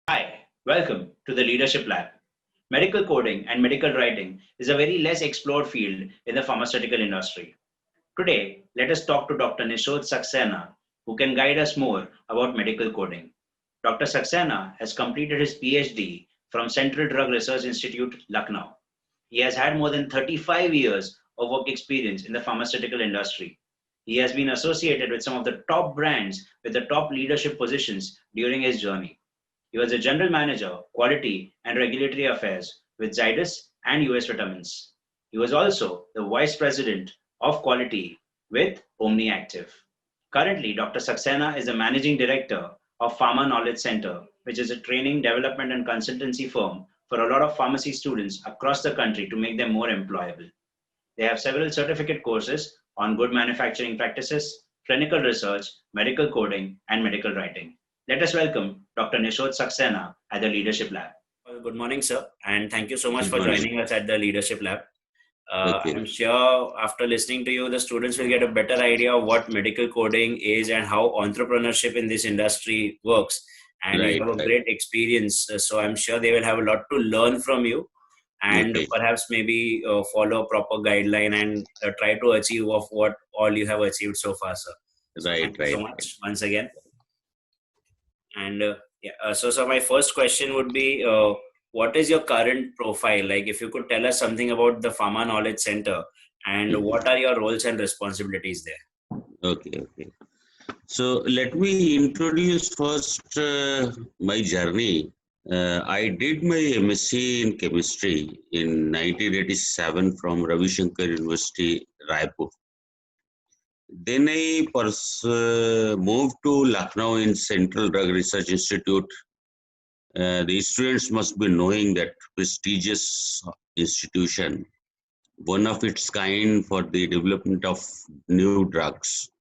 Hi, welcome to the Leadership Lab. Medical coding and medical writing is a very less explored field in the pharmaceutical industry. Today, let us talk to Dr. Nishod Saxena, who can guide us more about medical coding. Dr. Saxena has completed his PhD from Central Drug Research Institute, Lucknow. He has had more than 35 years of work experience in the pharmaceutical industry. He has been associated with some of the top brands with the top leadership positions during his journey. He was the general manager, quality and regulatory affairs with Zydus and US Vitamins. He was also the vice president of quality with OmniActive. Currently, Dr. Saxena is the managing director of Pharma Knowledge Center, which is a training, development, and consultancy firm for a lot of pharmacy students across the country to make them more employable. They have several certificate courses on good manufacturing practices, clinical research, medical coding, and medical writing. Let us welcome Dr. Nishod Saxena at the Leadership Lab. Good morning, sir, and thank you so much Good for morning. joining us at the Leadership Lab. Okay. I'm sure after listening to you, the students will get a better idea of what medical coding is and how entrepreneurship in this industry works. And you have a great experience, so I'm sure they will have a lot to learn from you, and perhaps maybe follow a proper guideline and try to achieve of what all you have achieved so far, sir. So thank you so much once again. And so my first question would be, what is your current profile? Like, if you could tell us something about the Pharma Knowledge Center and what are your roles and responsibilities there? Okay. So let me introduce first my journey. I did my MSc in chemistry in 1987 from Ravi Shankar University, Raipur. Then I moved to Lucknow in Central Drug Research Institute. The students must be knowing that prestigious institution, one of its kind for the development of new drugs,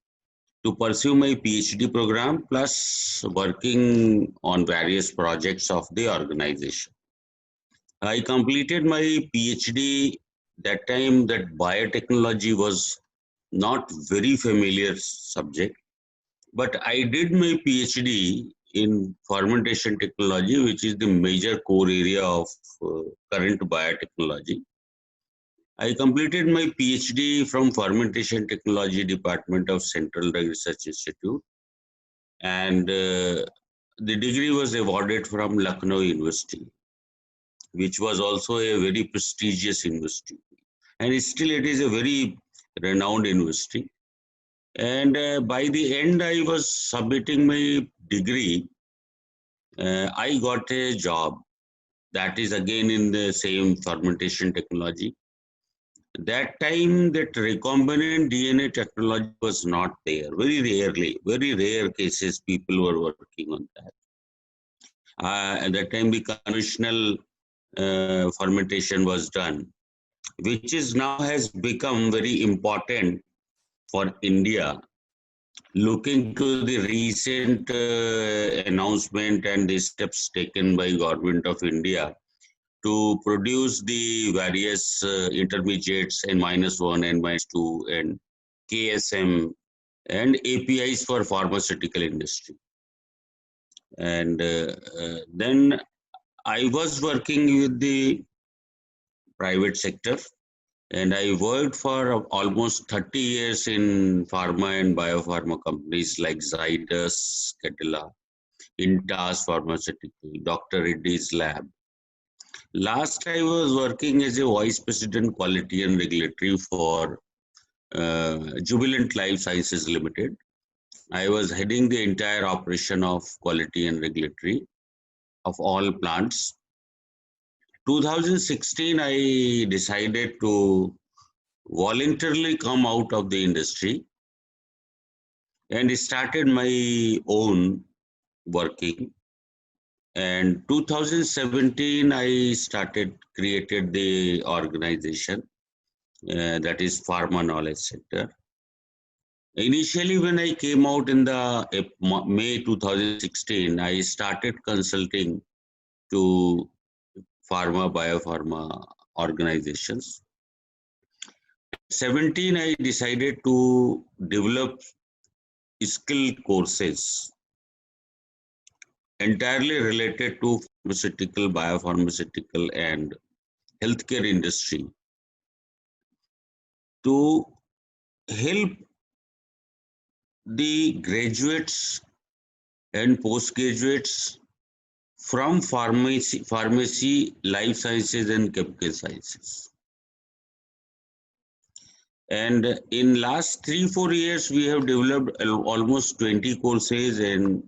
to pursue my PhD program plus working on various projects of the organization. I completed my PhD that time that biotechnology was not very familiar subject, but I did my PhD in fermentation technology, which is the major core area of current biotechnology. I completed my PhD from Fermentation Technology Department of Central Drug Research Institute, and the degree was awarded from Lucknow University, which was also a very prestigious university, and still it is a very renowned university. And by the end I was submitting my degree, I got a job that is again in the same fermentation technology. That time that recombinant DNA technology was not there. Very rare cases people were working on that. At that time the conventional fermentation was done, which is now has become very important for India, looking to the recent announcement and the steps taken by government of India to produce the various intermediates N-1, N-2 and KSM and APIs for pharmaceutical industry. And then I was working with the private sector, and I worked for almost 30 years in pharma and biopharma companies like Zydus, Cadila, Intas Pharmaceutical, Dr. Reddy's Lab. Last I was working as a Vice President Quality and Regulatory for Jubilant Life Sciences Limited. I was heading the entire operation of quality and regulatory of all plants. 2016, I decided to voluntarily come out of the industry and started my own working. And 2017, I created the organization that is Pharma Knowledge Center. Initially, when I came out in the May 2016, I started consulting to biopharma organizations. 17, I decided to develop skill courses entirely related to pharmaceutical, biopharmaceutical, and healthcare industry to help the graduates and postgraduates from pharmacy, life sciences, and chemical sciences. And in last 3-4 years, we have developed almost 20 courses and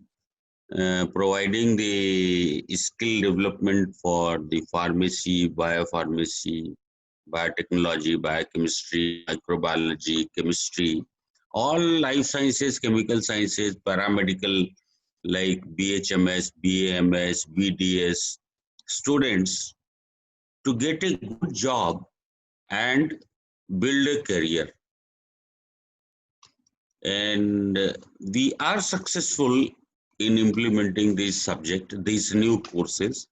providing the skill development for the pharmacy, biopharmacy, biotechnology, biochemistry, microbiology, chemistry, all life sciences, chemical sciences, paramedical like BHMS, BAMS, BDS students to get a good job and build a career. And we are successful in implementing this subject, these new courses,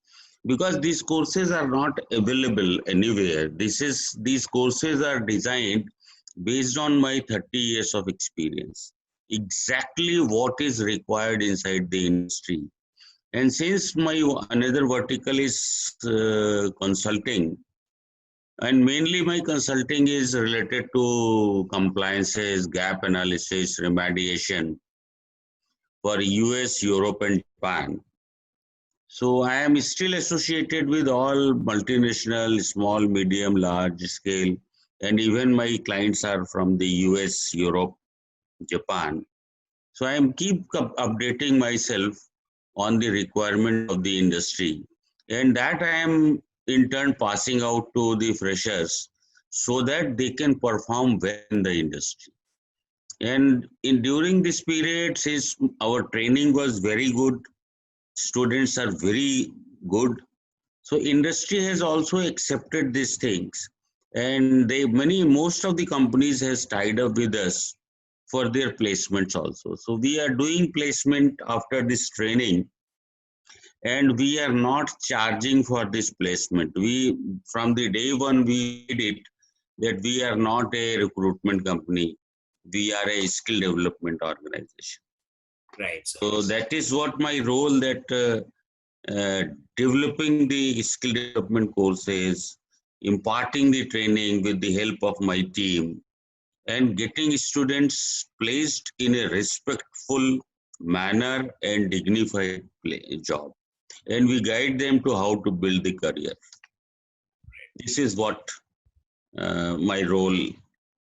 because these courses are not available anywhere. These courses are designed based on my 30 years of experience, exactly what is required inside the industry. And since my another vertical is consulting, and mainly my consulting is related to compliances, gap analysis, remediation for US, Europe, and Japan. So I am still associated with all multinational, small, medium, large scale, and even my clients are from the US, Europe, Japan. So I am keep updating myself on the requirement of the industry, and that I am in turn passing out to the freshers so that they can perform well in the industry. And during this period, since our training was very good, students are very good, so industry has also accepted these things, and most of the companies has tied up with us for their placements also. So we are doing placement after this training, and we are not charging for this placement. We, from the day one, we did it that we are not a recruitment company. We are a skill development organization. Right. So that is what my role, that developing the skill development courses, imparting the training with the help of my team, and getting students placed in a respectful manner and dignified job. And we guide them to how to build the career. This is what my role,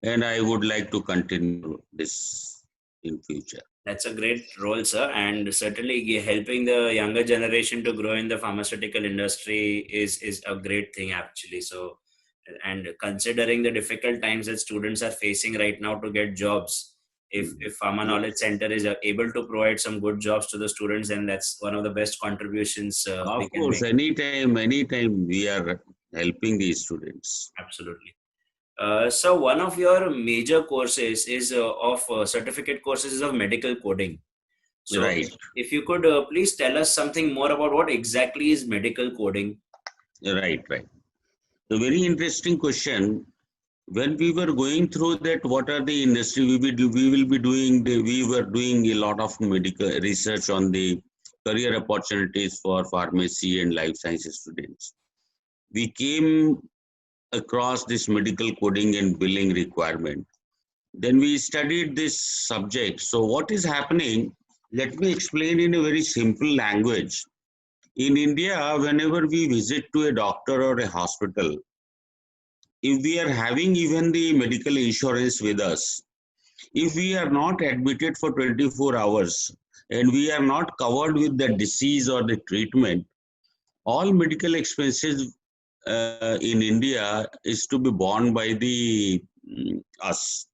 and I would like to continue this in future. That's a great role, sir, and certainly helping the younger generation to grow in the pharmaceutical industry is a great thing, actually. So, and considering the difficult times that students are facing right now to get jobs, if Pharma Knowledge Center is able to provide some good jobs to the students, then that's one of the best contributions Of course, anytime we are helping these students. Absolutely. So one of your major courses is certificate courses is of medical coding. So right. If you could please tell us something more about what exactly is medical coding. Right. So very interesting question. When we were going through that, what are the industry we were doing a lot of medical research on the career opportunities for pharmacy and life sciences students. We came across this medical coding and billing requirement. Then we studied this subject. So what is happening? Let me explain in a very simple language. In India, whenever we visit to a doctor or a hospital, if we are having even the medical insurance with us, if we are not admitted for 24 hours and we are not covered with the disease or the treatment, all medical expenses in India is to be borne by the us.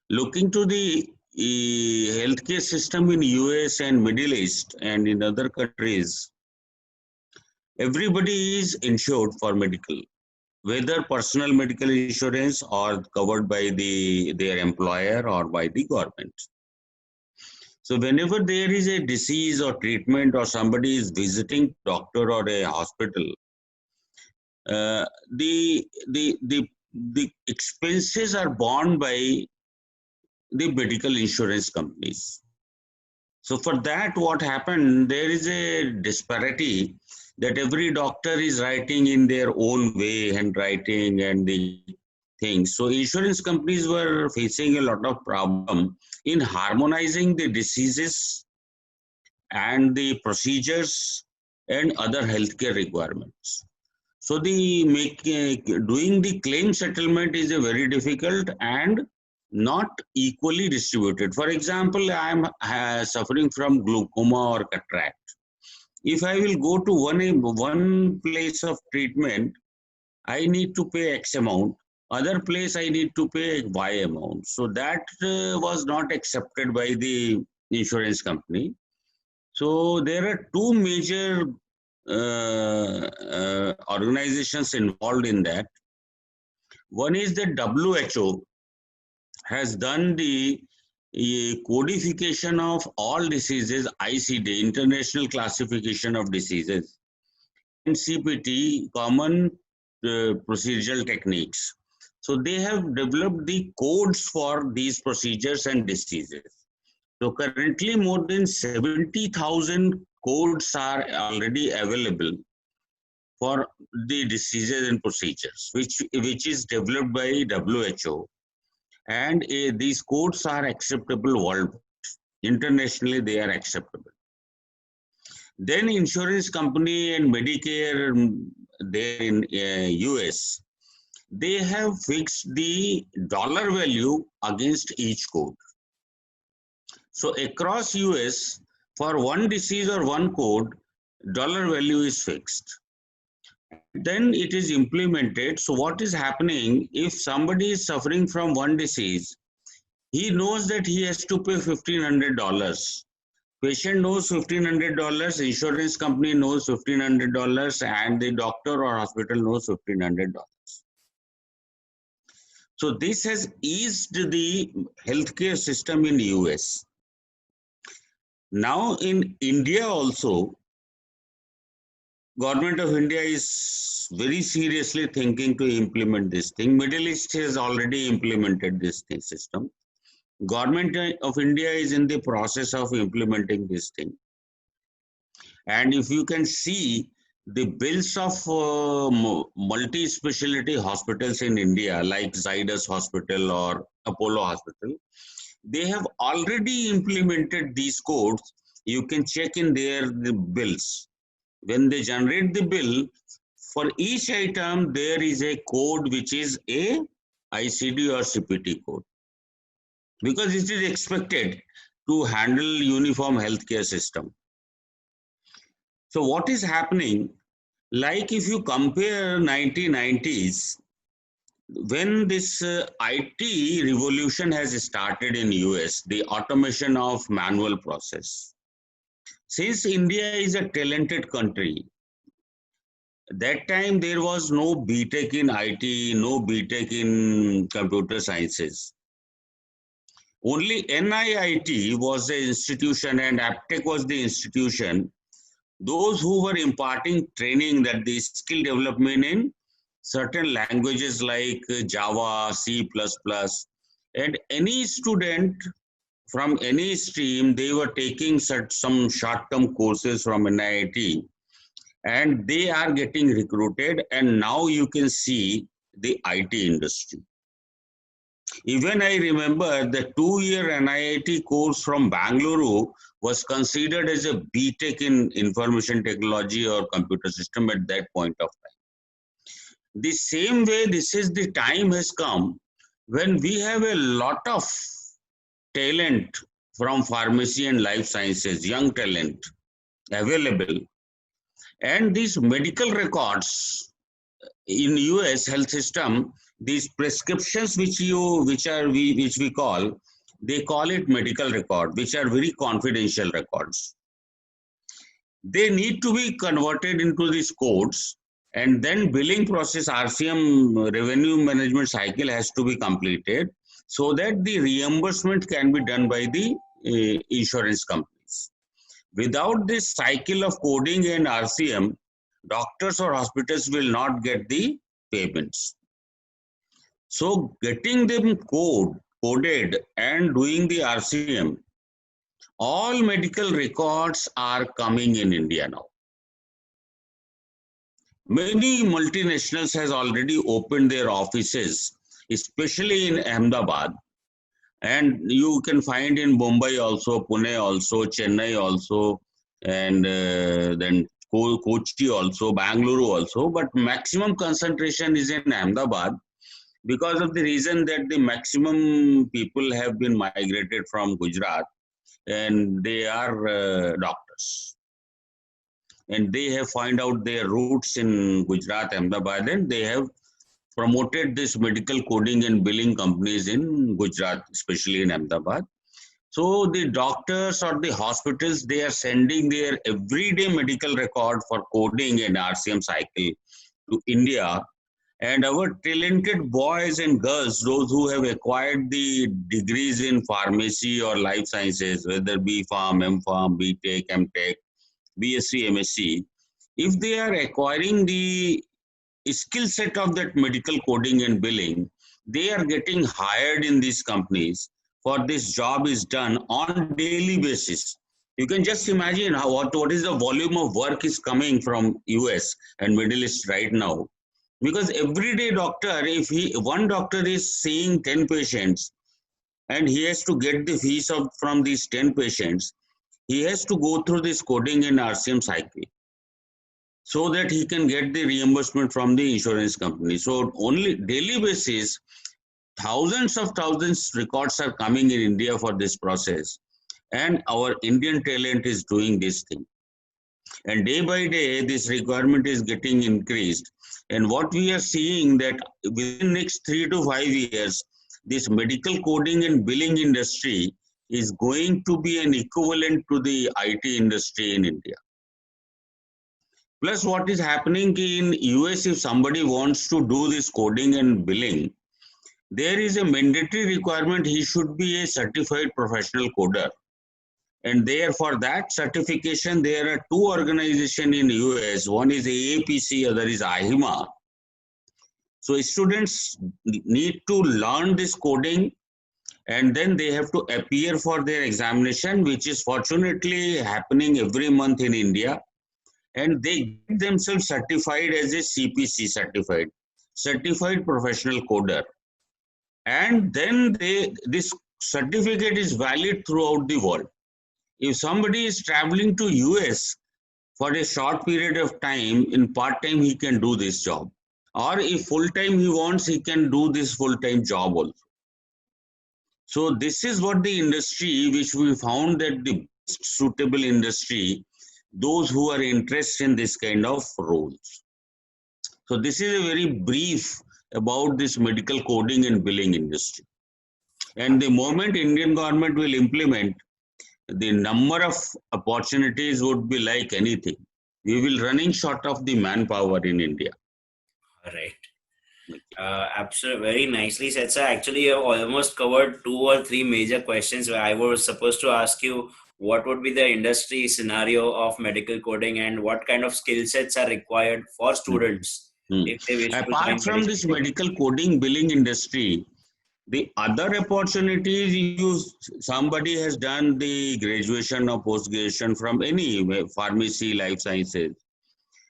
Looking to the healthcare system in US and Middle East and in other countries, everybody is insured for medical, whether personal medical insurance or covered by their employer or by the government. So whenever there is a disease or treatment or somebody is visiting doctor or a hospital, the expenses are borne by the medical insurance companies. So for that, what happened, there is a disparity that every doctor is writing in their own way, handwriting and the things. So insurance companies were facing a lot of problem in harmonizing the diseases and the procedures and other healthcare requirements. So doing the claim settlement is a very difficult and not equally distributed. For example, I am suffering from glaucoma or cataract. If I will go to one place of treatment, I need to pay X amount. Other place I need to pay Y amount. So that was not accepted by the insurance company. So there are two major organizations involved in that. One is the WHO has done the codification of all diseases, ICD, International Classification of Diseases, and CPT, Common Procedural Techniques. So they have developed the codes for these procedures and diseases. So currently more than 70,000 codes are already available for the diseases and procedures, which is developed by WHO. And these codes are acceptable worldwide. Internationally, they are acceptable. Then insurance company and Medicare there in US, they have fixed the dollar value against each code. So across US, for one disease or one code, dollar value is fixed. Then it is implemented. So what is happening, if somebody is suffering from one disease, he knows that he has to pay $1,500. Patient knows $1,500, insurance company knows $1,500, and the doctor or hospital knows $1,500. So this has eased the healthcare system in the US. Now in India also, Government of India is very seriously thinking to implement this thing. Middle East has already implemented this system. Government of India is in the process of implementing this thing. And if you can see the bills of multi-specialty hospitals in India, like Zydus Hospital or Apollo Hospital, they have already implemented these codes. You can check in the bills. When they generate the bill, for each item, there is a code which is a ICD or CPT code. Because it is expected to handle uniform healthcare system. So what is happening, like if you compare 1990s, when this IT revolution has started in US, the automation of manual process. Since India is a talented country, that time there was no BTech in IT, no BTech in computer sciences. Only NIIT was the institution and Aptech was the institution. Those who were imparting training, that the skill development in certain languages like Java, C++, and any student from any stream, they were taking some short-term courses from NIIT, and they are getting recruited, and now you can see the IT industry. Even I remember the 2-year NIIT course from Bangalore was considered as a BTech in information technology or computer system at that point of time. The same way, this is the time has come when we have a lot of talent from pharmacy and life sciences, young talent available. And these medical records in US health system, these prescriptions which we call, they call it medical record, which are very confidential records. They need to be converted into these codes, and then billing process, RCM, revenue management cycle, has to be completed so that the reimbursement can be done by the insurance companies. Without this cycle of coding and RCM, doctors or hospitals will not get the payments. So getting them coded and doing the RCM all medical records are coming in India now. Many multinationals has already opened their offices, especially in Ahmedabad, and you can find in Mumbai also, Pune also, Chennai also, and then Kochi also, Bangalore also, but maximum concentration is in Ahmedabad because of the reason that the maximum people have been migrated from Gujarat and they are doctors. And they have found out their roots in Gujarat, Ahmedabad, and they have promoted this medical coding and billing companies in Gujarat, especially in Ahmedabad. So the doctors or the hospitals, they are sending their everyday medical record for coding and RCM cycle to India. And our talented boys and girls, those who have acquired the degrees in pharmacy or life sciences, whether B.Pharm, M.Pharm, B.Tech, M.Tech, BSc, MSc, if they are acquiring the skill set of that medical coding and billing, they are getting hired in these companies for this job is done on daily basis. You can just imagine what is the volume of work is coming from US and Middle East right now. Because everyday doctor, if one doctor is seeing 10 patients and he has to get the fees from these 10 patients, he has to go through this coding and RCM cycle so that he can get the reimbursement from the insurance company. So only daily basis, thousands records are coming in India for this process. And our Indian talent is doing this thing. And day by day, this requirement is getting increased. And what we are seeing that within next 3 to 5 years, this medical coding and billing industry is going to be an equivalent to the IT industry in India. Plus what is happening in US, if somebody wants to do this coding and billing, there is a mandatory requirement he should be a certified professional coder. And there for that certification, there are 2 organizations in US. One is AAPC, other is AHIMA. So students need to learn this coding and then they have to appear for their examination, which is fortunately happening every month in India. And they get themselves certified as a CPC certified professional coder. And then this certificate is valid throughout the world. If somebody is traveling to US for a short period of time, in part-time he can do this job. Or if full-time he wants, he can do this full-time job also. So this is what the industry, which we found that the best suitable industry, those who are interested in this kind of roles. So this is a very brief about this medical coding and billing industry. And the moment Indian government will implement, the number of opportunities would be like anything. We will running short of the manpower in India. Right. Absolutely, very nicely said, sir. Actually, you have almost covered 2 or 3 major questions where I was supposed to ask you what would be the industry scenario of medical coding and what kind of skill sets are required for students if they wish apart from this medical coding billing industry, the other opportunities, somebody has done the graduation or post-graduation from any pharmacy, life sciences.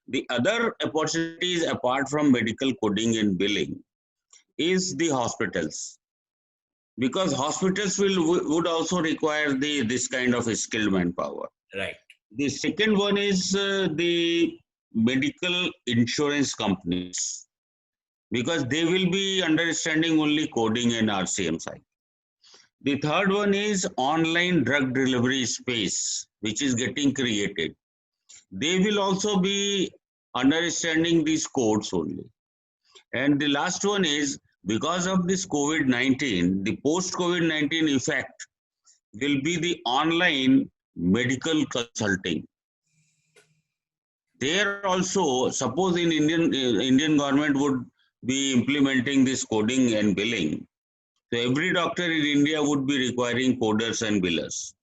The other opportunities apart from medical coding and billing is the hospitals. Because hospitals would also require this kind of skilled manpower. Right. The second one is the medical insurance companies, because they will be understanding only coding and RCM side. The third one is online drug delivery space, which is getting created. They will also be understanding these codes only. And the last one is, because of this COVID-19, the post-COVID-19 effect will be the online medical consulting. There also, suppose in Indian government would be implementing this coding and billing. So every doctor in India would be requiring coders and billers.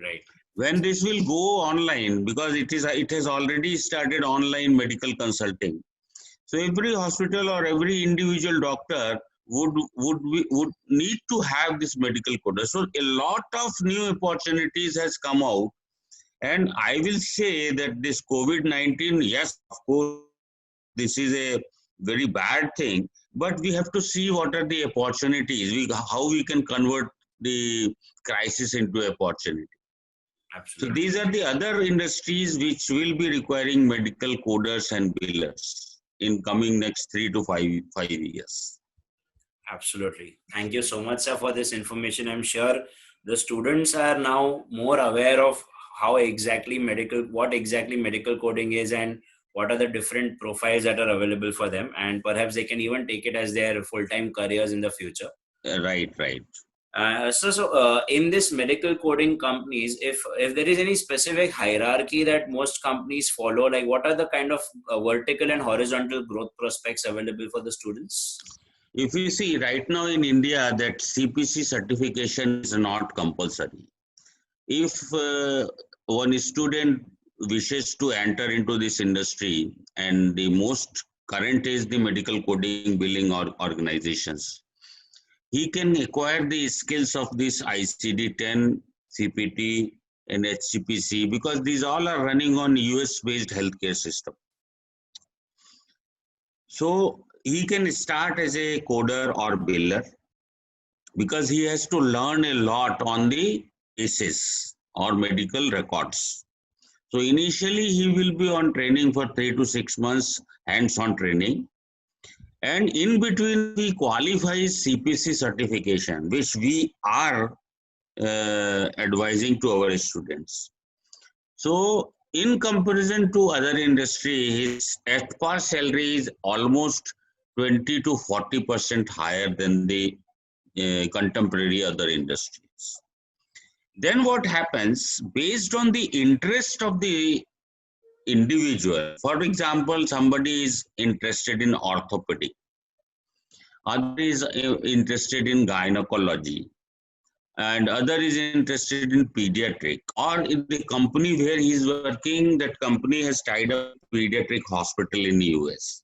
Right. When this will go online, because it has already started online medical consulting. So every hospital or every individual doctor would need to have this medical coder. So a lot of new opportunities has come out, and I will say that this COVID-19, yes, of course, this is a very bad thing, but we have to see what are the opportunities, how we can convert the crisis into opportunity. Absolutely. So these are the other industries which will be requiring medical coders and billers in coming next 3 to 5 years. Absolutely. Thank you so much, sir, for this information. I'm sure the students are now more aware of what exactly medical coding is and what are the different profiles that are available for them, and perhaps they can even take it as their full-time careers in the future. Right. In this medical coding companies, if there is any specific hierarchy that most companies follow, like what are the kind of vertical and horizontal growth prospects available for the students? If you see right now in India, that CPC certification is not compulsory. If one student wishes to enter into this industry, and the most current is the medical coding billing organizations, he can acquire the skills of this ICD-10, CPT, and HCPC, because these all are running on US-based healthcare system. So he can start as a coder or biller, because he has to learn a lot on the cases or medical records. So initially he will be on training for 3 to 6 months, hands-on training. And in between, he qualifies CPC certification, which we are advising to our students. So in comparison to other industry, his at-par salary is almost 20 to 40% higher than the contemporary other industries. Then what happens, based on the interest of the individual, for example, somebody is interested in orthopedic, other is interested in gynecology, and other is interested in pediatric, or in the company where he is working, that company has tied up a pediatric hospital in the US.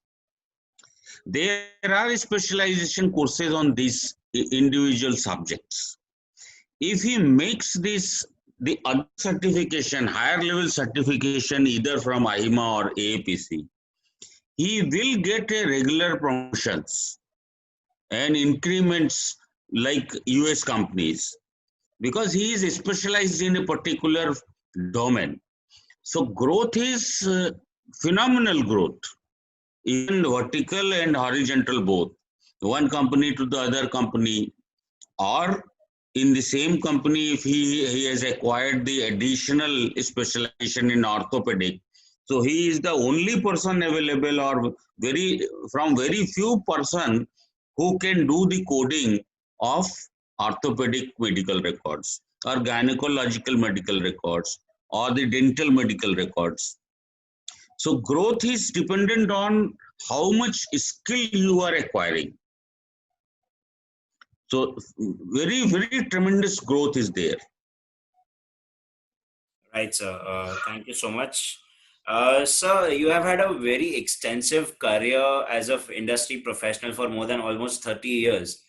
There are specialization courses on these individual subjects. If he makes this, the other certification, higher level certification, either from AHIMA or AAPC, he will get a regular promotions and increments like US companies, because he is specialized in a particular domain. So growth is phenomenal growth, even vertical and horizontal both. One company to the other company, or in the same company, if he has acquired the additional specialization in orthopedic, so he is the only person available, or very few person who can do the coding of orthopedic medical records, or gynecological medical records, or the dental medical records. So growth is dependent on how much skill you are acquiring. So very tremendous growth is there. Right, sir. Thank you so much. Sir, you have had a very extensive career as an industry professional for more than almost 30 years.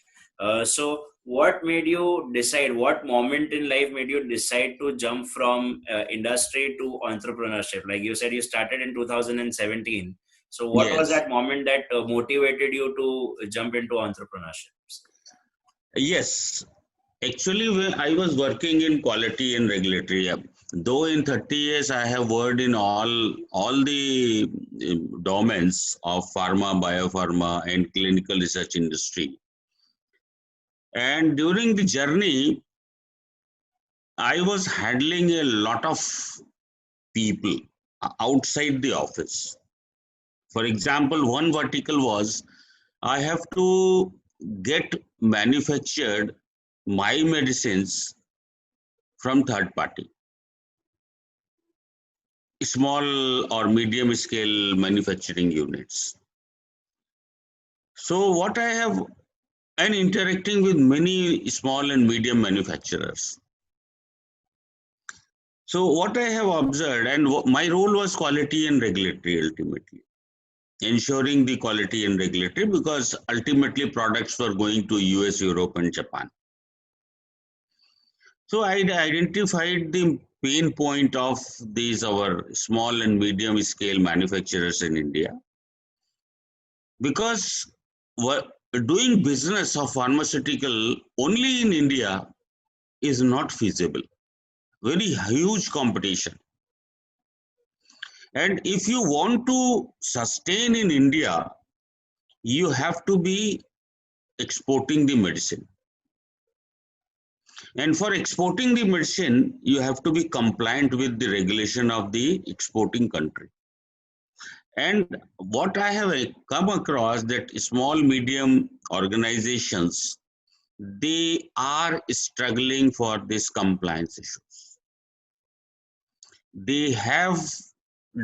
So what made you decide, what moment in life made you decide to jump from industry to entrepreneurship? Like you said, you started in 2017. So what was that moment that motivated you to jump into entrepreneurship? Yes, actually, when I was working in quality and regulatory, though in 30 years I have worked in all the domains of pharma, biopharma, and clinical research industry. And during the journey, I was handling a lot of people outside the office. For example, one vertical was, I have to get manufactured my medicines from third party, small or medium scale manufacturing units. So what I have, and interacting with many small and medium manufacturers. So what I have observed, and my role was quality and regulatory ultimately. ensuring the quality and regulatory, because ultimately products were going to US, Europe and Japan. So I identified the pain point of these our small and medium scale manufacturers in India, because doing business of pharmaceutical only in India is not feasible. Very huge competition. And if you want to sustain in India, you have to be exporting the medicine. And for exporting the medicine, you have to be compliant with the regulation of the exporting country. And what I have come across that small, medium organizations, they are struggling for this compliance issues. They have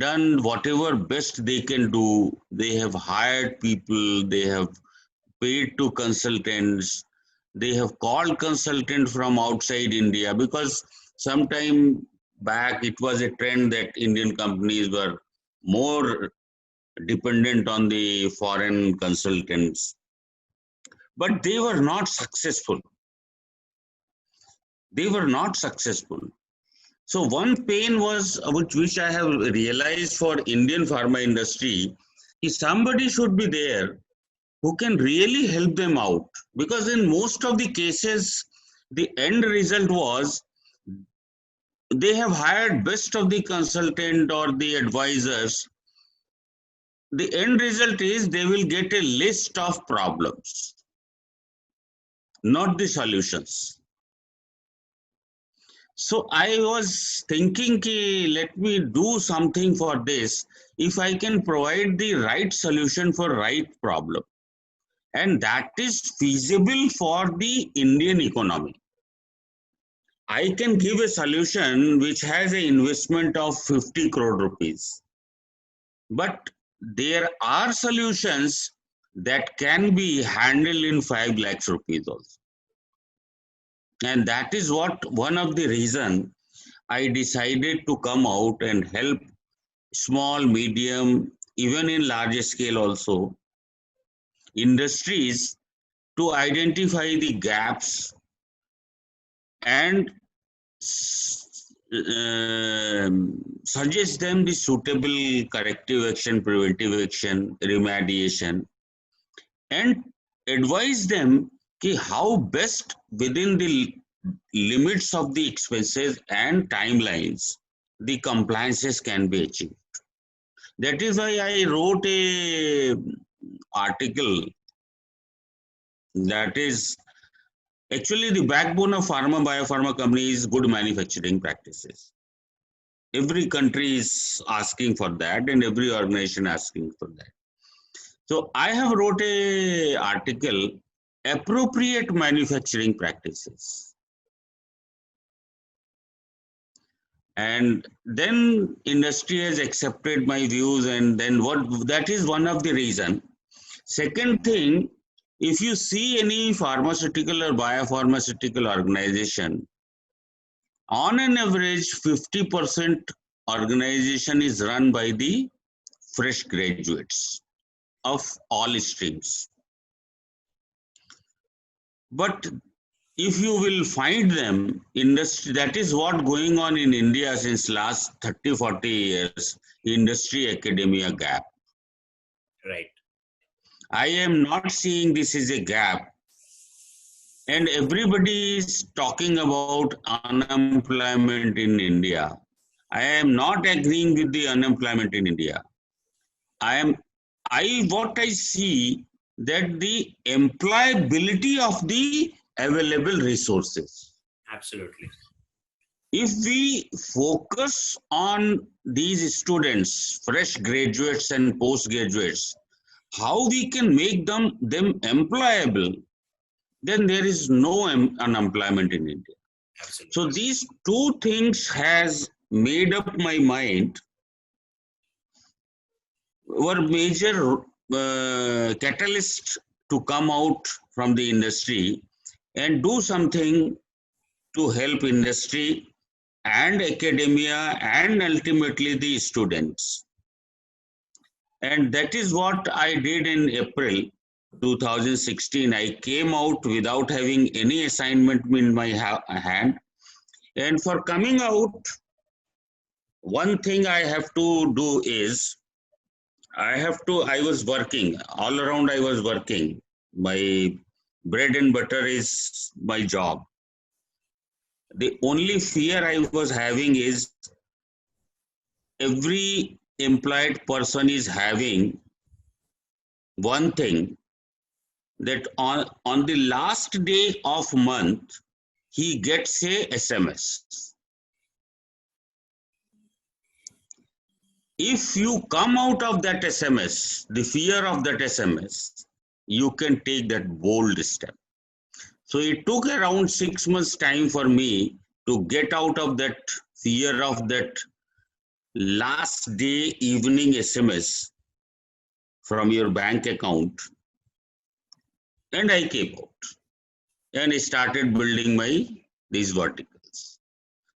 done whatever best they can do. They have hired people, they have paid to consultants, they have called consultants from outside India, because sometime back it was a trend that Indian companies were more dependent on the foreign consultants, but they were not successful. They were not successful. So one pain was, which I have realized for Indian pharma industry, is somebody should be there who can really help them out. Because in most of the cases, the end result was they have hired best of the consultant or the advisors. The end result is they will get a list of problems, not the solutions. So I was thinking, let me do something for this, if I can provide the right solution for right problem. And that is feasible for the Indian economy. I can give a solution which has an investment of 50 crore rupees. But there are solutions that can be handled in 5 lakhs rupees also. And that is what one of the reason I decided to come out and help small, medium, even in larger scale also, industries to identify the gaps and suggest them the suitable corrective action, preventive action, remediation, and advise them how best within the limits of the expenses and timelines the compliances can be achieved. That is why I wrote a article that is actually the backbone of biopharma company is good manufacturing practices. Every country is asking for that and every organization asking for that. So I have wrote a article, appropriate manufacturing practices. And then industry has accepted my views, and then that is one of the reason. Second thing, if you see any pharmaceutical or biopharmaceutical organization, on an average 50% organization is run by the fresh graduates of all streams. But if you will find them, industry, that is what going on in India since last 30-40 years, industry academia gap. Right. I am not seeing this as a gap. And everybody is talking about unemployment in India. I am not agreeing with the unemployment in India. What I see that the employability of the available resources. Absolutely. If we focus on these students, fresh graduates and postgraduates, how we can make them employable, then there is no unemployment in India. Absolutely. So these two things has made up my mind, were major catalysts to come out from the industry and do something to help industry and academia and ultimately the students. And that is what I did in April 2016. I came out without having any assignment in my hand. And for coming out, one thing I have to do is, I was working, all around I was working. My bread and butter is my job. The only fear I was having is every employed person is having one thing, that on the last day of month, he gets a SMS. If you come out of that SMS, the fear of that SMS, you can take that bold step. So it took around 6 months time for me to get out of that fear of that last day evening SMS from your bank account. And I came out and I started building these verticals.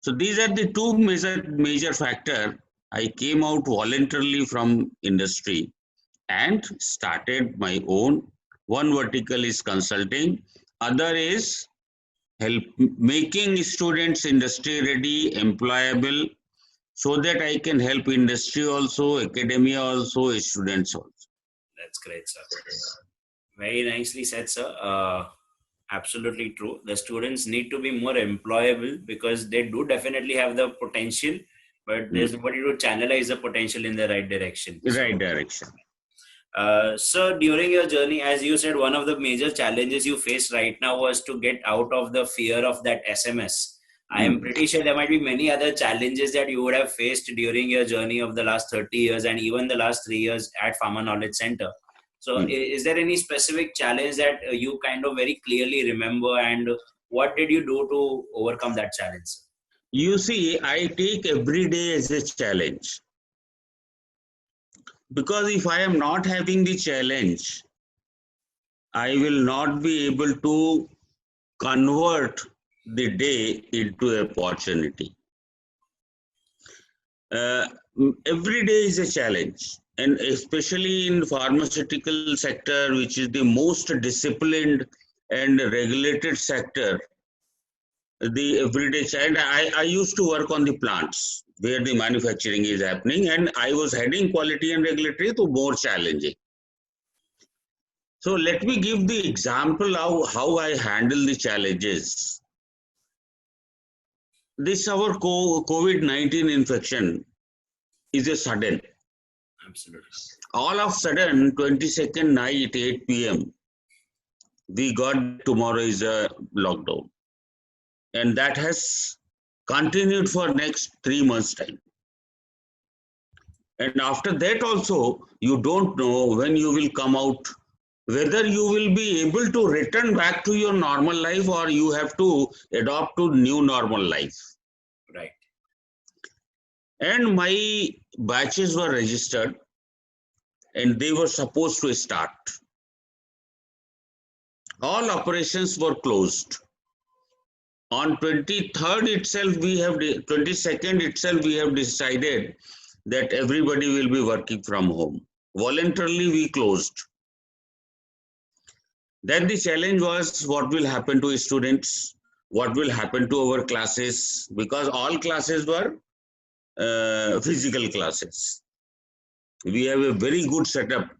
So these are the two major factors. I came out voluntarily from industry and started my own. One vertical is consulting, other is making students industry ready, employable, so that I can help industry also, academia also, students also. That's great, sir. Very nicely said, sir. Absolutely true. The students need to be more employable because they do definitely have the potential, but there's nobody to channelize the potential in the right direction. Right direction. So during your journey, as you said, one of the major challenges you face right now was to get out of the fear of that SMS. I am pretty sure there might be many other challenges that you would have faced during your journey of the last 30 years and even the last 3 years at Pharma Knowledge Center. So is there any specific challenge that you kind of very clearly remember, and what did you do to overcome that challenge? You see, I take every day as a challenge. Because if I am not having the challenge, I will not be able to convert the day into opportunity. Every day is a challenge, and especially in pharmaceutical sector, which is the most disciplined and regulated sector, the everyday challenge. I used to work on the plants where the manufacturing is happening, and I was heading quality and regulatory, to more challenging. So let me give the example of how I handle the challenges. This our COVID-19 infection is a sudden. Absolutely. All of a sudden, 22nd night, 8 p.m., we got tomorrow is a lockdown. And that has continued for next 3 months time. And after that also, you don't know when you will come out, whether you will be able to return back to your normal life or you have to adopt to new normal life. Right. And my batches were registered and they were supposed to start. All operations were closed. On 23rd itself, 22nd itself, we have decided that everybody will be working from home. Voluntarily, we closed. Then the challenge was what will happen to students, what will happen to our classes, because all classes were physical classes. We have a very good setup,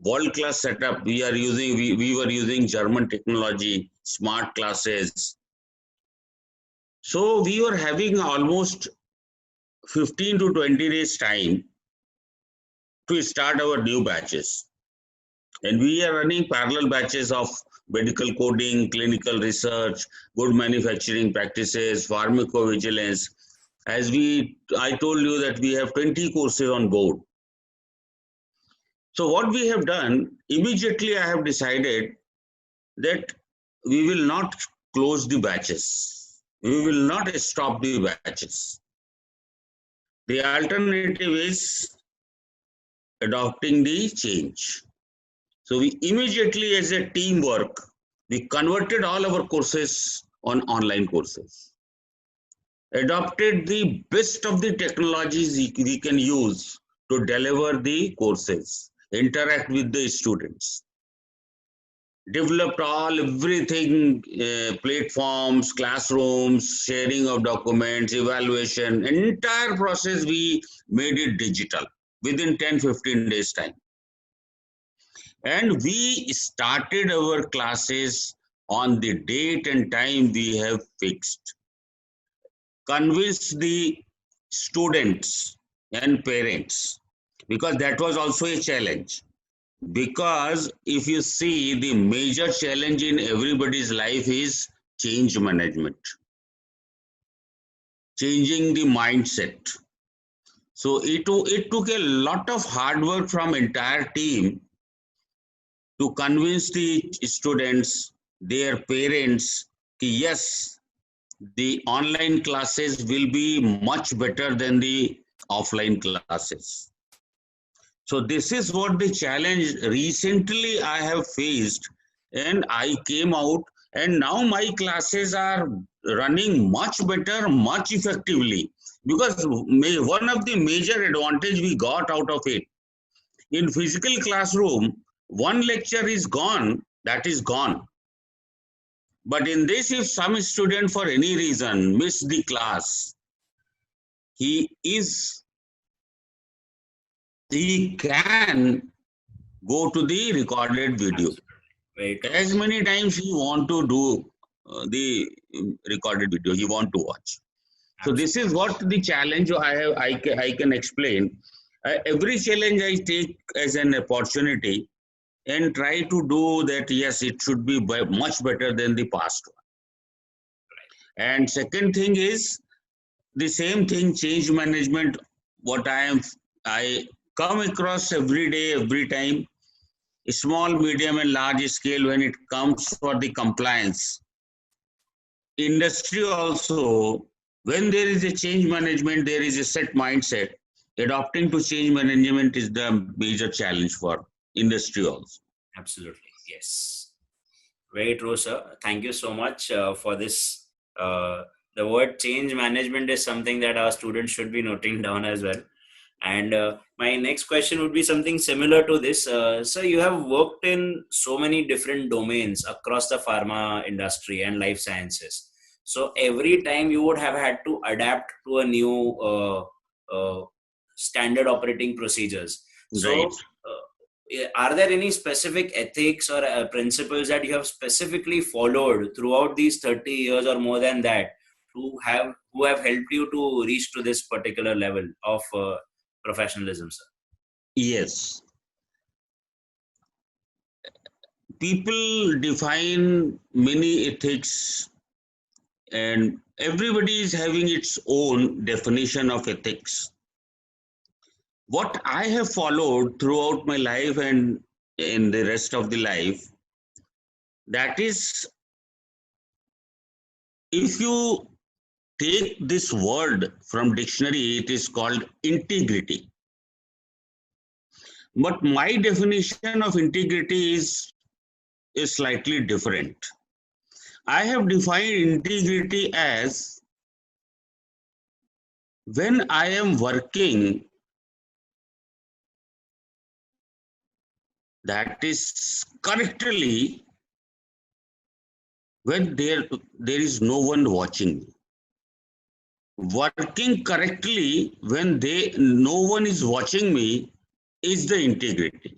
world-class setup. We were using German technology, smart classes. So we were having almost 15 to 20 days time to start our new batches. And we are running parallel batches of medical coding, clinical research, good manufacturing practices, pharmacovigilance. I told you that we have 20 courses on board. So what we have done, immediately I have decided that we will not close the batches. We will not stop the batches. The alternative is adopting the change. So we immediately, as a teamwork, we converted all our courses on online courses. Adopted the best of the technologies we can use to deliver the courses, interact with the students. Developed everything, platforms, classrooms, sharing of documents, evaluation, entire process we made it digital within 10-15 days time. And we started our classes on the date and time we have fixed. Convinced the students and parents, because that was also a challenge. Because if you see, the major challenge in everybody's life is change management, changing the mindset. So it took a lot of hard work from entire team to convince the students, their parents, yes, the online classes will be much better than the offline classes. So this is what the challenge recently I have faced, and I came out, and now my classes are running much better, much effectively, because one of the major advantage we got out of it, in physical classroom, one lecture is gone, that is gone. But in this, if some student for any reason miss the class, he can go to the recorded video. As many times he want to do the recorded video, he want to watch. So this is what the challenge I can explain. Every challenge I take as an opportunity and try to do that. Yes, it should be much better than the past one. And second thing is the same thing, change management. What I come across every day, every time, small, medium, and large scale when it comes for the compliance. Industry also, when there is a change management, there is a set mindset. Adopting to change management is the major challenge for industry also. Absolutely, yes. Very true, sir. Thank you so much for this. The word change management is something that our students should be noting down as well. And my next question would be something similar to this. So you have worked in so many different domains across the pharma industry and life sciences. So every time you would have had to adapt to a new standard operating procedures. So Right. Are there any specific ethics or principles that you have specifically followed throughout these 30 years or more than that who have helped you to reach to this particular level of professionalism, sir? Yes. People define many ethics, and everybody is having its own definition of ethics. What I have followed throughout my life and in the rest of the life, that is, if you take this word from dictionary, it is called integrity. But my definition of integrity is slightly different. I have defined integrity as when I am working, that is correctly, when there is no one watching me. Working correctly when no one is watching me is the integrity.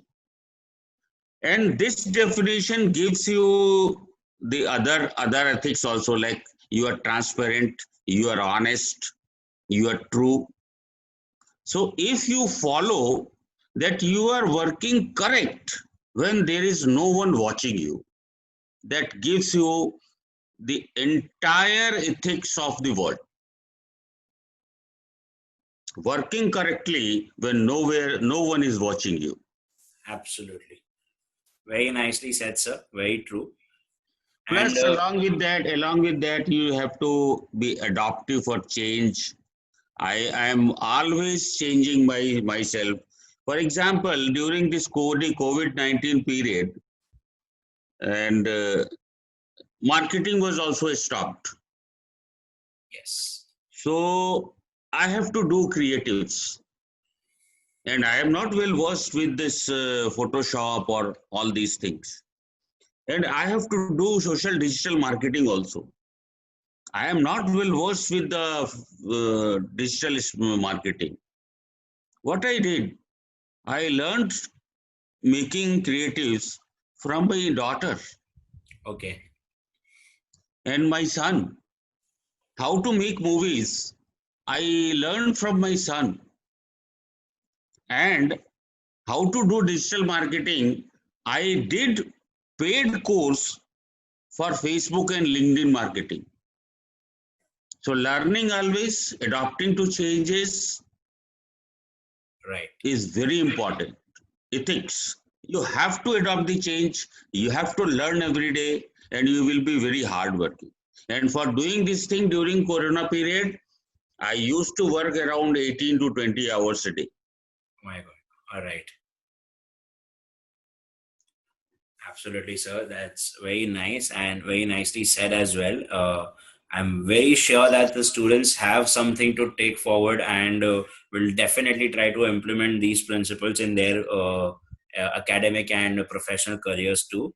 And this definition gives you the other ethics also, like you are transparent, you are honest, you are true. So if you follow that you are working correct when there is no one watching you, that gives you the entire ethics of the world. Working correctly when no one is watching you. Absolutely. Very nicely said, sir. Very true. Plus, and, along with that, you have to be adaptive for change. I am always changing myself. For example, during this COVID-19 period, and marketing was also stopped. Yes. So I have to do creatives. And I am not well versed with this Photoshop or all these things. And I have to do social digital marketing also. I am not well versed with the digital marketing. What I did, I learned making creatives from my daughter Okay. and my son. How to make movies, I learned from my son. And how to do digital marketing, I did paid course for Facebook and LinkedIn marketing. So learning always, adapting to changes Right. is very important. Ethics. You have to adopt the change. You have to learn every day, and you will be very hardworking. And for doing this thing during Corona period, I used to work around 18 to 20 hours a day. My God. All right. Absolutely, sir. That's very nice and very nicely said as well. I'm very sure that the students have something to take forward and will definitely try to implement these principles in their academic and professional careers too.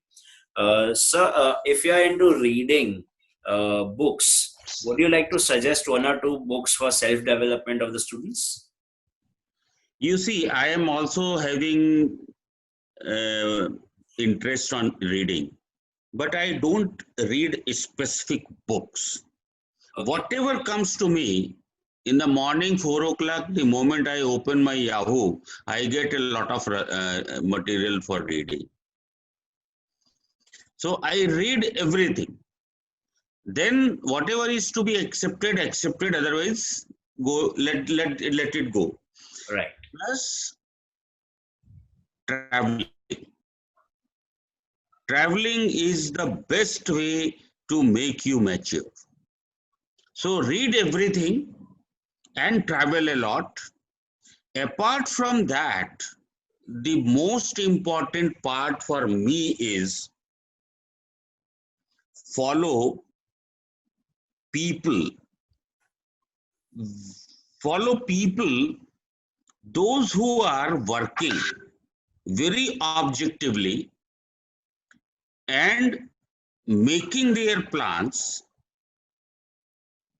Sir, if you are into reading books, would you like to suggest one or two books for self-development of the students? You see, I am also having interest on reading, but I don't read specific books. Okay. Whatever comes to me in the morning, 4 o'clock, the moment I open my Yahoo, I get a lot of material for reading. So I read everything. Then whatever is to be accepted, otherwise go let it go. Right. Plus traveling. Traveling is the best way to make you mature. So read everything and travel a lot. Apart from that, the most important part for me is follow people. Follow people, those who are working very objectively and making their plans.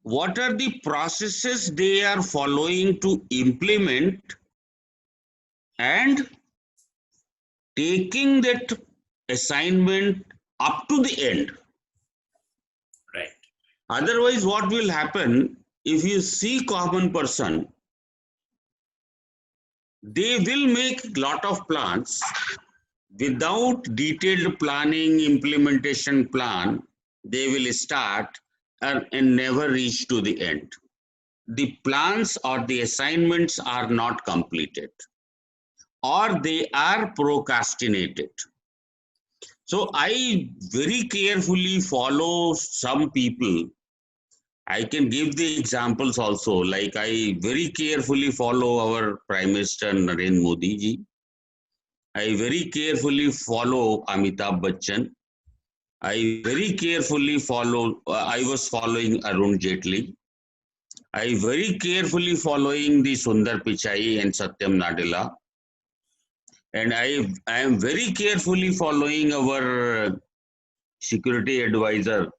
What are the processes they are following to implement and taking that assignment up to the end. Right. Otherwise, what will happen if you see common person, they will make a lot of plans without detailed planning, implementation plan. They will start and never reach to the end. The plans or the assignments are not completed, or they are procrastinated. So I very carefully follow some people. I can give the examples also, like I very carefully follow our Prime Minister Narendra Modi ji. I very carefully follow Amitabh Bachchan. I very carefully follow, I was following Arun Jaitley. I very carefully following the Sundar Pichai and Satyam Nadella. And I am very carefully following our security advisor,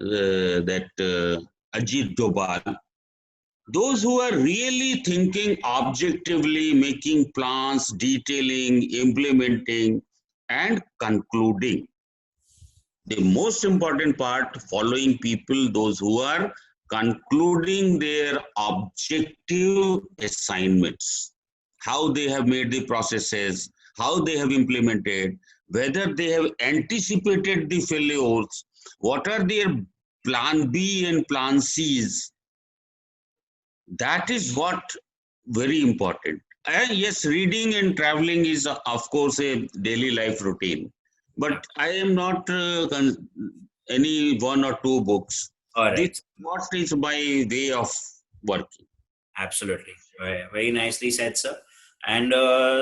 Ajit Doval. Those who are really thinking objectively, making plans, detailing, implementing, and concluding. The most important part, following people, those who are concluding their objective assignments, how they have made the processes, how they have implemented, whether they have anticipated the failures, what are their plan B and plan C's. That is what very important. And yes, reading and traveling is of course a daily life routine, but I am not any one or two books. All right. This what is my way of working. Absolutely. Very nicely said, sir. And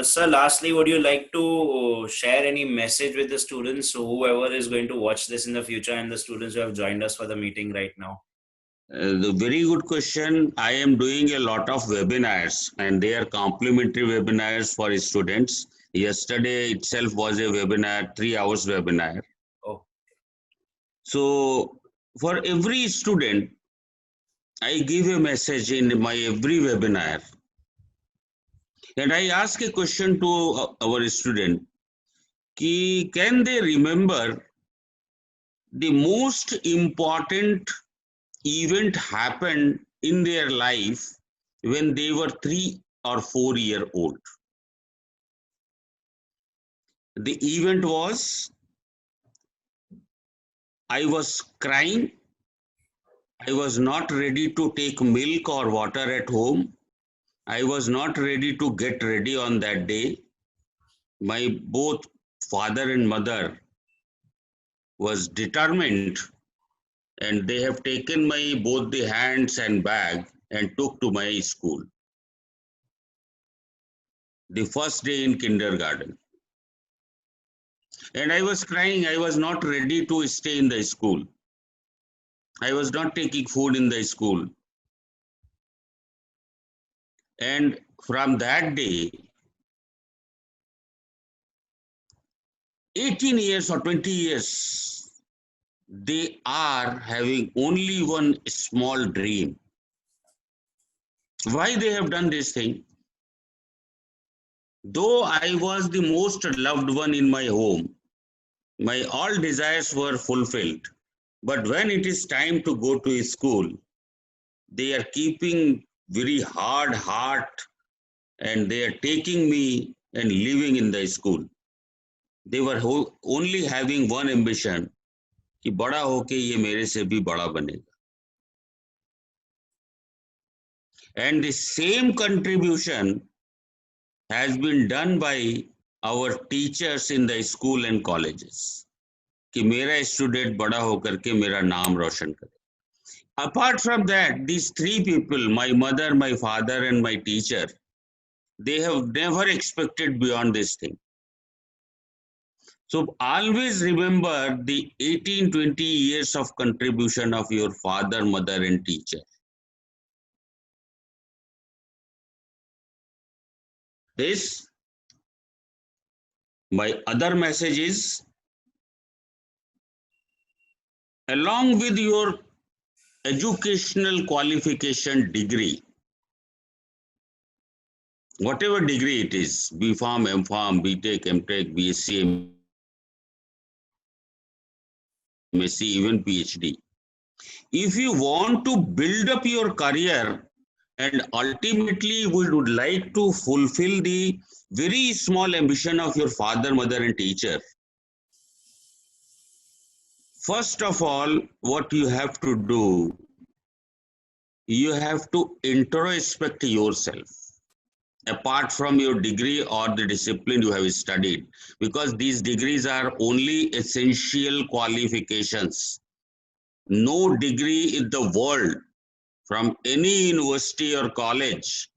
sir, lastly, would you like to share any message with the students, whoever is going to watch this in the future, and the students who have joined us for the meeting right now? The very good question. I am doing a lot of webinars, and they are complimentary webinars for students. Yesterday itself was a webinar, 3 hours webinar. Oh. So for every student, I give a message in my every webinar. And I ask a question to our student, can they remember the most important event happened in their life when they were 3 or 4 years old? The event was, I was crying. I was not ready to take milk or water at home. I was not ready to get ready on that day. My both father and mother was determined, and they have taken my both the hands and bag and took to my school. The first day in kindergarten. And I was crying. I was not ready to stay in the school. I was not taking food in the school. And from that day, 18 years or 20 years, they are having only one small dream. Why they have done this thing? Though I was the most loved one in my home, my all desires were fulfilled. But when it is time to go to school, they are keeping very hard heart, and they are taking me and living in the school. They were only having one ambition, कि बड़ा होके ये मेरे से भी बड़ा बनेगा. And the same contribution has been done by our teachers in the school and colleges, कि मेरा student बड़ा होकर के मेरा नाम रोशन करे. Apart from that, these three people, my mother, my father, and my teacher, they have never expected beyond this thing. So always remember the 18-20 years of contribution of your father, mother, and teacher. This, my other message is, along with your educational qualification degree, whatever degree it is, B.Pharm, M.Pharm, B.Tech, M.Tech, B.Sc, M.Sc, even PhD. If you want to build up your career and ultimately would like to fulfill the very small ambition of your father, mother, and teacher, first of all, what you have to do, you have to introspect yourself, apart from your degree or the discipline you have studied, because these degrees are only essential qualifications. No degree in the world from any university or college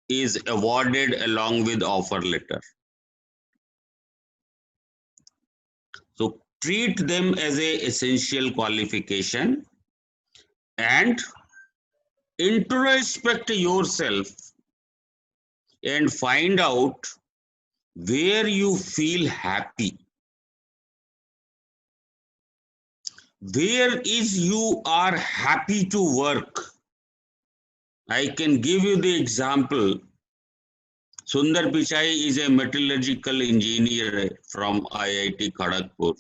is awarded along with offer letter. So treat them as a essential qualification and introspect yourself and find out where you feel happy. Where is you are happy to work? I can give you the example. Sundar Pichai is a metallurgical engineer from IIT Kharagpur,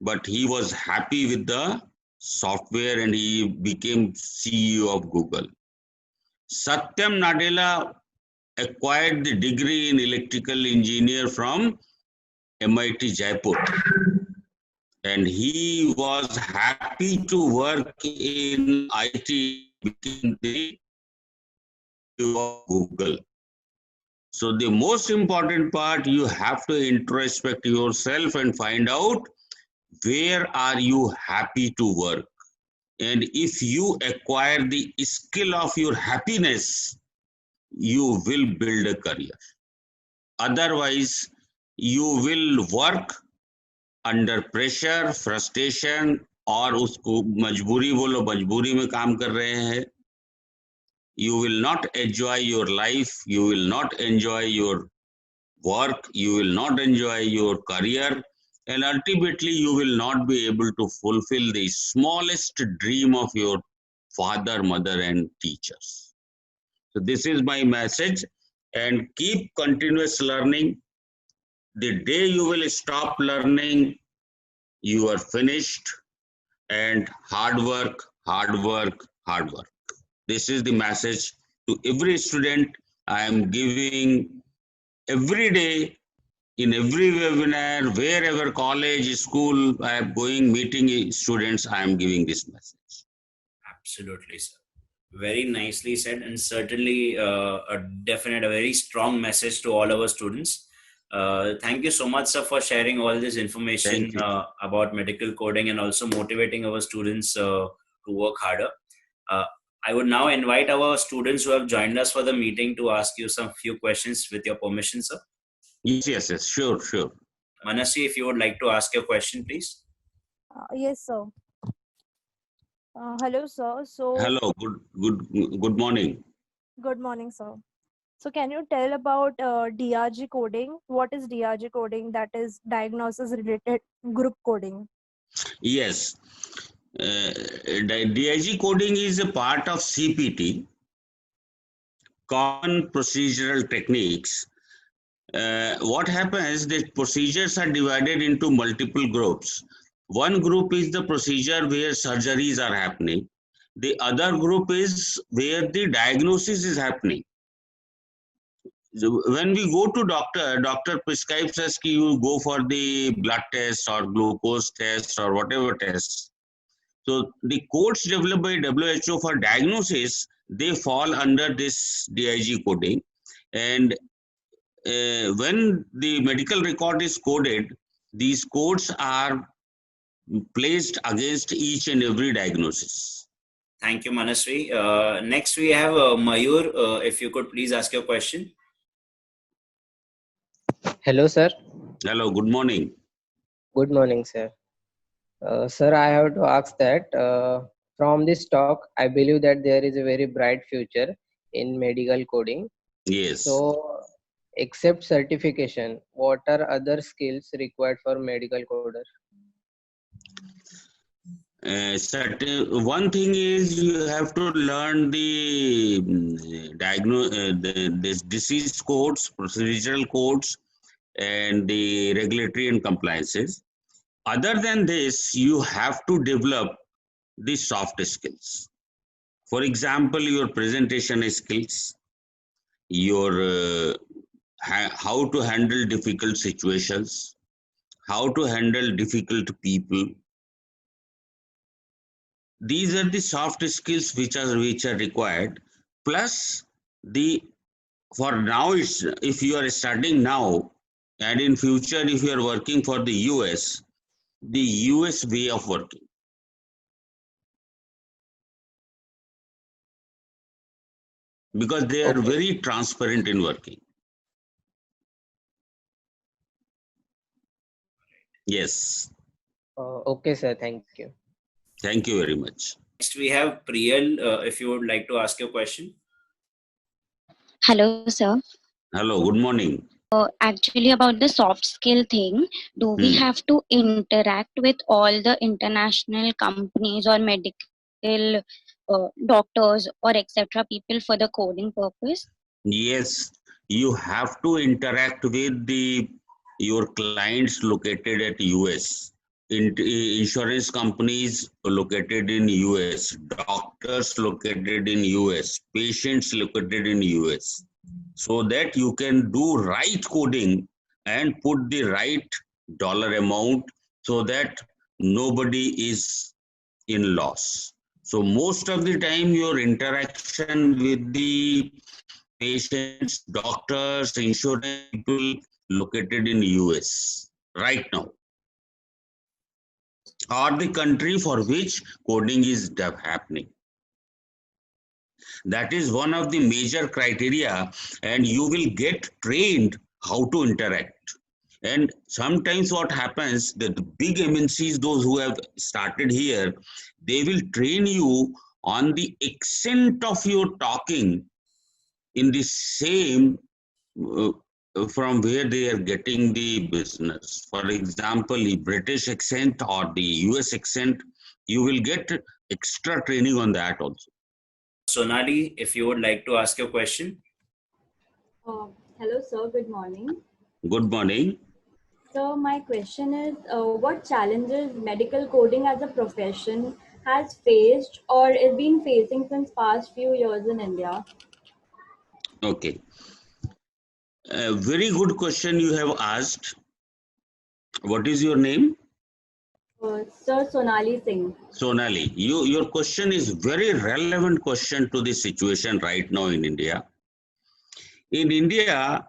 but he was happy with the software and he became CEO of Google. Satyam Nadella acquired the degree in electrical engineer from MIT Jaipur, and he was happy to work in IT within the Google. So the most important part, you have to introspect yourself and find out where are you happy to work. And if you acquire the skill of your happiness, you will build a career. Otherwise, you will work under pressure, frustration, और उसको मजबूरी बोलो, मजबूरी में काम कर रहे हैं, you will not enjoy your life, you will not enjoy your work, you will not enjoy your career, and ultimately you will not be able to fulfill the smallest dream of your father, mother, and teachers. So this is my message, and keep continuous learning. The day you will stop learning, you are finished, and hard work, hard work, hard work. This is the message to every student. I am giving every day in every webinar, wherever college, school, I am going meeting students, I am giving this message. Absolutely, sir. Very nicely said, and certainly a very strong message to all our students. Thank you so much, sir, for sharing all this information about medical coding and also motivating our students to work harder. I would now invite our students who have joined us for the meeting to ask you some few questions with your permission, sir. Yes, sure. Manasvi, if you would like to ask your question, please. Yes, sir. Hello, sir. So hello, good morning. Good morning, sir. So can you tell about DRG coding? What is DRG coding? That is diagnosis related group coding. Yes, DRG coding is a part of CPT, common procedural techniques. What happens, the procedures are divided into multiple groups. One group is the procedure where surgeries are happening. The other group is where the diagnosis is happening. When we go to doctor prescribes us that you go for the blood test or glucose test or whatever test. So the codes developed by WHO for diagnosis, they fall under this DIG coding. And when the medical record is coded, these codes are placed against each and every diagnosis. Thank you, Manasvi. Next, we have Mayur. If you could please ask your question. Hello, sir. Hello, good morning. Good morning, sir. Sir, I have to ask that from this talk, I believe that there is a very bright future in medical coding. Yes. So, except certification, what are other skills required for medical coder? One thing is you have to learn the this disease codes, procedural codes, and the regulatory and compliances. Other than this, you have to develop the soft skills. For example, your presentation skills, your how to handle difficult situations, how to handle difficult people. These are the soft skills which are required. Plus for now, if you are studying now, and in future if you are working for the US way of working. Because they are very transparent in working. Yes. Okay, sir. Thank you. Thank you very much. Next, we have Priyal. If you would like to ask your question. Hello, sir. Hello, good morning. Actually, about the soft skill thing, do we have to interact with all the international companies or medical doctors or etc. people for the coding purpose? Yes, you have to interact with your clients located at US, insurance companies located in US, doctors located in US, patients located in US, so that you can do right coding and put the right dollar amount so that nobody is in loss. So most of the time your interaction with the patients, doctors, insurance people located in US right now, or the country for which coding is happening. That is one of the major criteria, and you will get trained how to interact. And sometimes what happens, that the big MNCs, those who have started here, they will train you on the extent of your talking in the same from where they are getting the business. For example, the British accent or the US accent, you will get extra training on that also. Sonali, if you would like to ask your question. Hello, sir. Good morning. Good morning. So my question is, what challenges medical coding as a profession has faced or is been facing since past few years in India? Okay. A very good question you have asked. What is your name? Sir Sonali Singh. Sonali, your question is very relevant question to the situation right now in India. In India,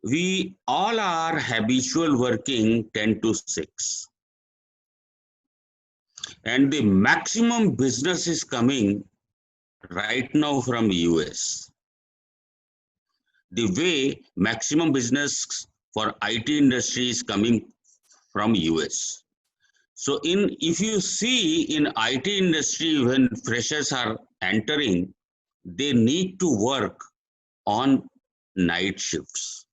we all are habitual working 10 to 6. And the maximum business is coming right now from US. The way maximum business for IT industry is coming from US. So if you see in IT industry, when freshers are entering, they need to work on night shifts,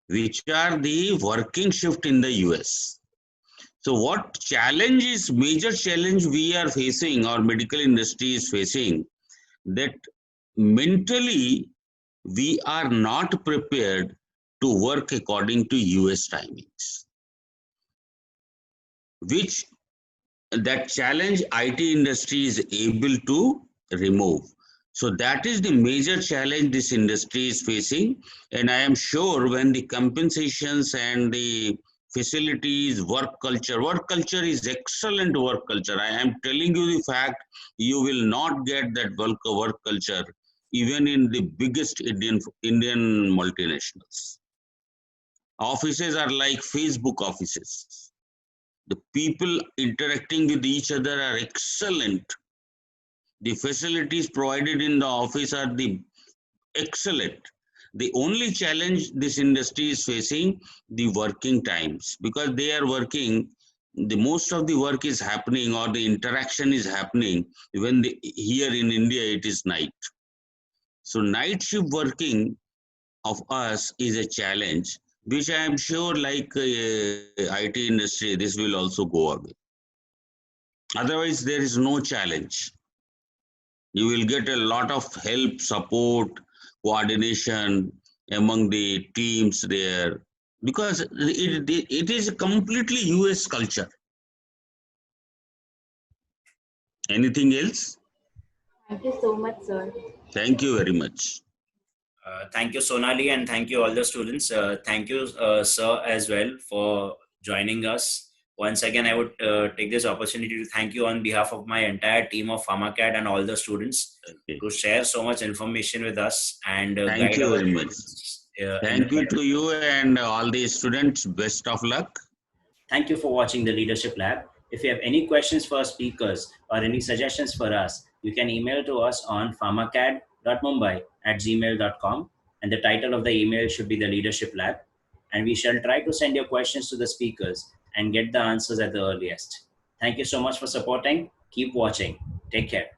which are the working shift in the US. So what challenge is, major challenge we are facing, or medical industry is facing, that mentally we are not prepared to work according to US timings, which that challenge IT industry is able to remove. So that is the major challenge this industry is facing. And I am sure when the compensations and the facilities, work culture is excellent work culture. I am telling you the fact, you will not get that work culture even in the biggest Indian multinationals. Offices are like Facebook offices. The people interacting with each other are excellent. The facilities provided in the office are the excellent. The only challenge this industry is facing, the working times, because they are working, the most of the work is happening or the interaction is happening when here in India it is night. So night shift working of us is a challenge, which I am sure like IT industry, this will also go away. Otherwise, there is no challenge. You will get a lot of help, support, coordination among the teams there, because it is a completely US culture. Anything else? Thank you so much, sir. Thank you very much. Thank you, Sonali, and thank you all the students. Thank you, sir, as well for joining us. Once again, I would take this opportunity to thank you on behalf of my entire team of PharmaCAD and all the students to share so much information with us and thank you very much. Thank you to you and all the students. Best of luck. Thank you for watching the Leadership Lab. If you have any questions for our speakers or any suggestions for us, you can email to us on pharmacad.mumbai@gmail.com, and the title of the email should be the Leadership Lab. And we shall try to send your questions to the speakers and get the answers at the earliest. Thank you so much for supporting. Keep watching. Take care.